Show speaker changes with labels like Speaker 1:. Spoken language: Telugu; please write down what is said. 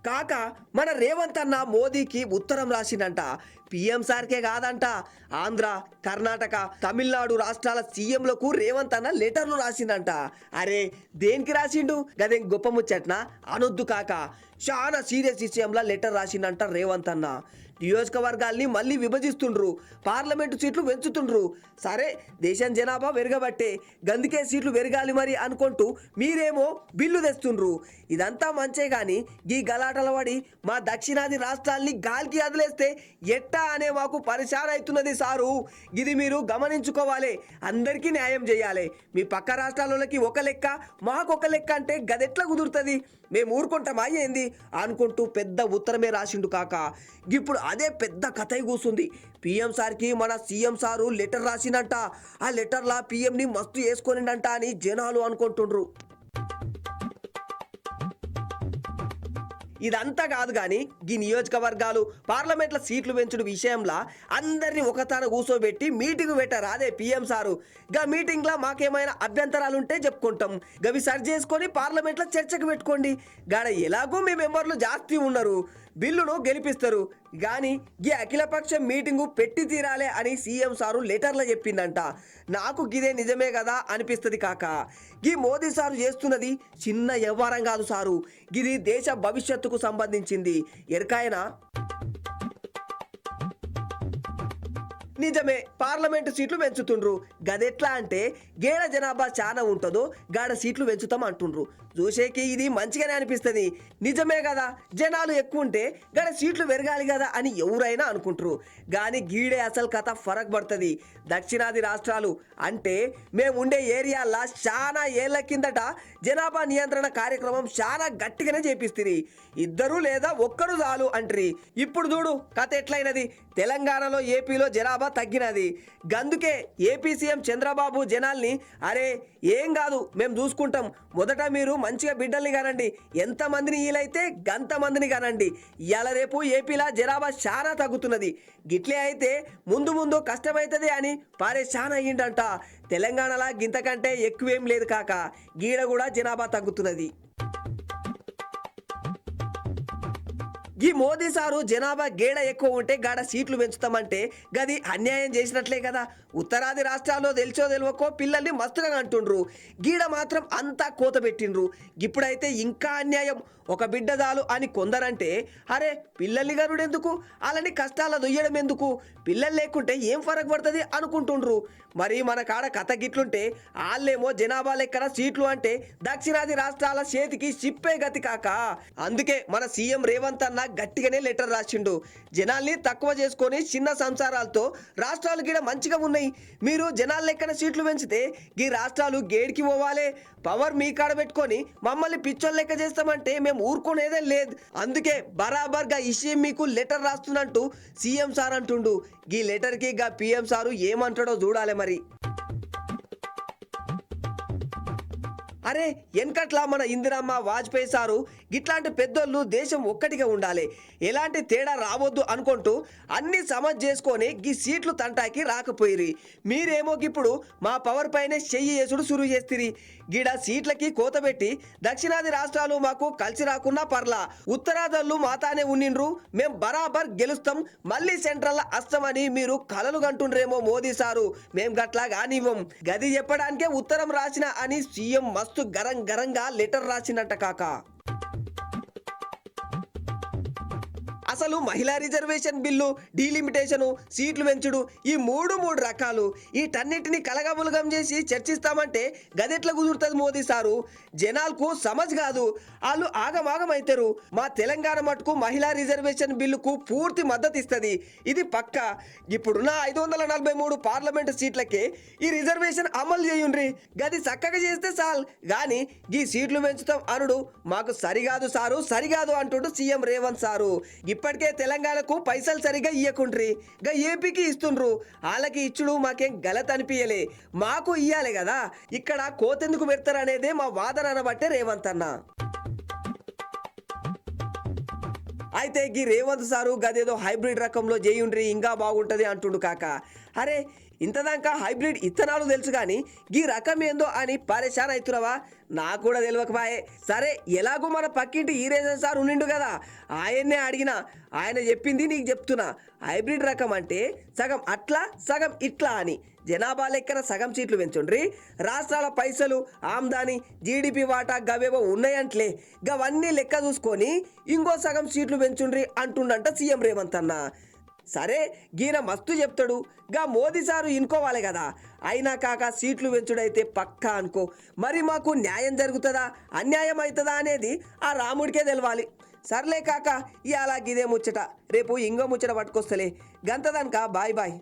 Speaker 1: కాక మన రేవంత్ అన్న మోదీకి ఉత్తరం రాసిండంట. పిఎం సార్కే కాదంట, ఆంధ్ర, కర్ణాటక, తమిళనాడు రాష్ట్రాల సీఎంలకు రేవంత్ అన్న లెటర్లు రాసిండంట. అరే దేనికి రాసిండు గదేం గొప్ప ముచ్చట్నా అనొద్దు కాక. చాలా సీరియస్ విషయంలో లెటర్ రాసిండంట రేవంత్ అన్న. నియోజకవర్గాల్ని మళ్ళీ విభజిస్తుండ్రు, పార్లమెంటు సీట్లు పెంచుతుండ్రు. సరే దేశం జనాభా పెరగబట్టే గందుకే సీట్లు పెరగాలి మరి అనుకుంటూ మీరేమో బిల్లు తెస్తుండ్రు. ఇదంతా మంచే గాని గీ గలాటల పడి మా దక్షిణాది రాష్ట్రాల్ని గాలికి వదిలేస్తే ఎట్టా అనే మాకు పరిశాన్ అవుతున్నది సారు. ఇది మీరు గమనించుకోవాలి. అందరికీ న్యాయం చేయాలి. మీ పక్క రాష్ట్రాలకి ఒక లెక్క, మాకు ఒక లెక్క అంటే గదెట్లా కుదురుతుంది? మేము ఊరుకుంటామా ఏంది అనుకుంటూ పెద్ద ఉత్తరమే రాసిండు కాక. ఇప్పుడు అదే పెద్ద కథ కూర్చుంది. పిఎం సార్కి మన సీఎం సారు లెటర్ రాసిందంట. ఆ లెటర్లా పిఎంని మస్తు వేసుకొనిండంట అని జనాలు అనుకుంటుండ్రు. ఇదంతా కాదు కానీ ఈ నియోజకవర్గాలు పార్లమెంట్ల సీట్లు పెంచుడు విషయంలో అందరినీ ఒకతాన కూర్చోబెట్టి మీటింగ్ పెట్టారు అదే పిఎం సారు. గా మీటింగ్లో మాకేమైనా అభ్యంతరాలు ఉంటే చెప్పుకుంటాం, గవి సరి చేసుకొని పార్లమెంట్లో చర్చకు పెట్టుకోండి. గాడ ఎలాగో మీ మెంబర్లు జాస్తి ఉన్నారు, బిల్లును గెలిపిస్తారు కానీ ఈ అఖిలపక్షం మీటింగు పెట్టి తీరాలే అని సీఎం సారు లెటర్లో చెప్పిందంట. నాకు గిదే నిజమే కదా అనిపిస్తుంది కాక. ఈ మోదీ సారు చేస్తున్నది చిన్న వ్యవహారం కాదు సారు, గిది దేశ భవిష్యత్తుకు సంబంధించింది. ఎరకాయనా నిజమే పార్లమెంటు సీట్లు పెంచుతుండ్రు. గదెట్లా అంటే గేడ జనాభా చాలా ఉంటుందో గాడ సీట్లు పెంచుతాం అంటుండ్రు. చూసేకి ఇది మంచిగానే అనిపిస్తుంది. నిజమే కదా, జనాలు ఎక్కువ ఉంటే గడ సీట్లు పెరగాలి కదా అని ఎవరైనా అనుకుంటారు. కానీ గీడే అసలు కథ ఫరక్ పడుతుంది. దక్షిణాది రాష్ట్రాలు అంటే మేము ఉండే ఏరియాల్లో చాలా ఏళ్ల కిందట జనాభా నియంత్రణ కార్యక్రమం చాలా గట్టిగానే చేపిస్తుంది. ఇద్దరు లేదా ఒక్కరు చాలు అంటారు. ఇప్పుడు చూడు కథ ఎట్లయినది. తెలంగాణలో ఏపీలో జనాభా తగ్గినది. గందుకే ఏపీ సీఎం చంద్రబాబు జనాల్ని అరే ఏం కాదు మేము చూసుకుంటాం, మొదట మీరు మంచిగా బిడ్డల్ని కానండి, ఎంతమందిని వీలైతే గంతమందిని కానండి, ఇవాళ రేపు ఏపీలో జనాభా చాలా తగ్గుతున్నది, గిట్లే అయితే ముందు ముందు కష్టమవుతుంది అని పారేషాన్ అయ్యిండంట. తెలంగాణలో గింతకంటే ఎక్కువేం లేదు కాక, గీడ కూడా జనాభా తగ్గుతున్నది. ఈ మోదీ సారు జనాభా గేడ ఎక్కువ ఉంటే గాడ సీట్లు పెంచుతామంటే గది అన్యాయం చేసినట్లే కదా. ఉత్తరాది రాష్ట్రాల్లో తెలిసో తెలియకో పిల్లల్ని మస్తుగా అంటుండ్రు, గీడ మాత్రం అంతా కోత పెట్టిండ్రు. ఇప్పుడైతే ఇంకా అన్యాయం. ఒక బిడ్డ చాలు అని కొందరంటే అరే పిల్లల్ని గనుడు ఎందుకు, అలాని కష్టాల దొయ్యడం ఎందుకు, పిల్లలు లేకుంటే ఏం ఫరక్ పడుతుంది అనుకుంటుండ్రు. మరి మన కాడ కథ గిట్లుంటే వాళ్ళేమో జనాభా లెక్కన సీట్లు అంటే దక్షిణాది రాష్ట్రాల చేతికి చిప్పే గతి కాక. అందుకే మన సీఎం రేవంత్ అన్న గట్టిగానే లెటర్ రాసిండు. జనాల్ని తక్కువ చేసుకొని చిన్న సంసారాలతో రాష్ట్రాలు గిడ మంచిగా ఉన్నాయి. మీరు జనాల లెక్కన సీట్లు పెంచితే ఈ రాష్ట్రాలు గేడికి పోవాలి. పవర్ మీ కాడ పెట్టుకొని మమ్మల్ని పిచ్చోళ్ళ లెక్క చేస్తామంటే మేము ఊరుకునేదే లేదు. అందుకే బరాబర్గా ఇష్యం మీకు లెటర్ రాస్తున్నట్టు సీఎం సార్ అంటుండు. ఈ లెటర్కి గా పిఎం సారు ఏమంటాడో చూడాలి మరి. అరే వెనకట్లా మన ఇందిరమ్మ వాజ్పేయి సారు ఇట్లాంటి పెద్దోళ్ళు దేశం ఒక్కటిగా ఉండాలి, ఎలాంటి తేడా రావద్దు అనుకుంటూ అన్ని సమజ్ చేసుకొని ఈ సీట్లు తంటాకి రాకపోయిరి. మీరేమో ఇప్పుడు మా పవర్ పైనే చెయ్యి చేసుడు సురు చేస్తిరి. గిడ సీట్లకి కోత పెట్టి దక్షిణాది రాష్ట్రాలు మాకు కలిసి రాకున్నా పర్లా, ఉత్తరాదళ్ళు మాతానే ఉండిండ్రు, మేం బరాబర్ గెలుస్తాం, మళ్ళీ సెంట్రల్ అస్తమని మీరు కలలు కంటుండ్రేమో మోదీ సారు. మేం గట్లా కానివ్వం. గది చెప్పడానికే ఉత్తరం రాసిన అని సీఎం మస్తు గరంగా లెటర్ రాసినట్ట కాక. అసలు మహిళా రిజర్వేషన్ బిల్లు, డీలిమిటేషను, సీట్లు పెంచుడు ఈ మూడు రకాలు, వీటన్నిటిని కలగబులగం చేసి చర్చిస్తామంటే గదెట్లా కుదురుతుంది మోదీ సారు? జనాలకు సమజ్ కాదు, వాళ్ళు ఆగమాగమైతారు. మా తెలంగాణ మటుకు మహిళా రిజర్వేషన్ బిల్లుకు పూర్తి మద్దతు ఇస్తుంది, ఇది పక్క. ఇప్పుడున్న 543 పార్లమెంటు సీట్లకే ఈ రిజర్వేషన్ అమలు చేయుండ్రి, గది చక్కగా చేస్తే చాలు. కానీ ఈ సీట్లు పెంచుతాం అనుడు మాకు సరికాదు సారు, సరికాదు అంటుండు సీఎం రేవంత్ సారు. ఇప్పటికే తెలంగాణకు పైసలు సరిగా ఇయ్యకుండ్రి, గా ఏపీకి ఇస్తుండ్రు. వాళ్ళకి ఇచ్చుడు మాకేం గలత్ అనిపించలే, మాకు ఇయ్యాలి కదా. ఇక్కడ కోతెందుకు పెడతారనేదే మా వాదన అనబట్టే రేవంత్ అన్న. అయితే ఈ రేవంత్ సారు గదేదో హైబ్రిడ్ రకంలో చేయుండ్రి ఇంకా బాగుంటుంది అంటుండు కాక. అరే ఇంతదాకా హైబ్రిడ్ ఇత్తనాలు తెలుసు కానీ ఈ రకం ఏందో అని పరేషాన్ అవుతున్నావా? నాకు కూడా తెలియకపాయే. సరే ఎలాగో మన పక్కింటి ఈరేజన్ సార్ ఉండిండు కదా, ఆయన్నే అడిగినా, ఆయన చెప్పింది నీకు చెప్తున్నా. హైబ్రిడ్ రకం అంటే సగం అట్లా సగం ఇట్లా అని. జనాభా లెక్కన సగం సీట్లు పెంచుండ్రి, రాష్ట్రాల పైసలు ఆమ్దాని జీడిపి వాటా గవేవో ఉన్నాయంట్లే, గవన్నీ లెక్క చూసుకొని ఇంకో సగం సీట్లు పెంచుండ్రి అంటుండంట సీఎం రేవంత్ అన్న. సరే గీన మస్తు చెప్తాడు, గా మోదీ సారు ఇనుకోవాలి కదా. అయినా కాక సీట్లు పెంచుడైతే పక్కా అనుకో. మరి మాకు న్యాయం జరుగుతుందా అన్యాయం అవుతుందా అనేది ఆ రాముడికే తెలవాలి. సర్లే కాక ఇవాళ గిదే ముచ్చట, రేపు ఇంకో ముచ్చట పట్టుకొస్తలే. గంతదనక బాయ్ బాయ్.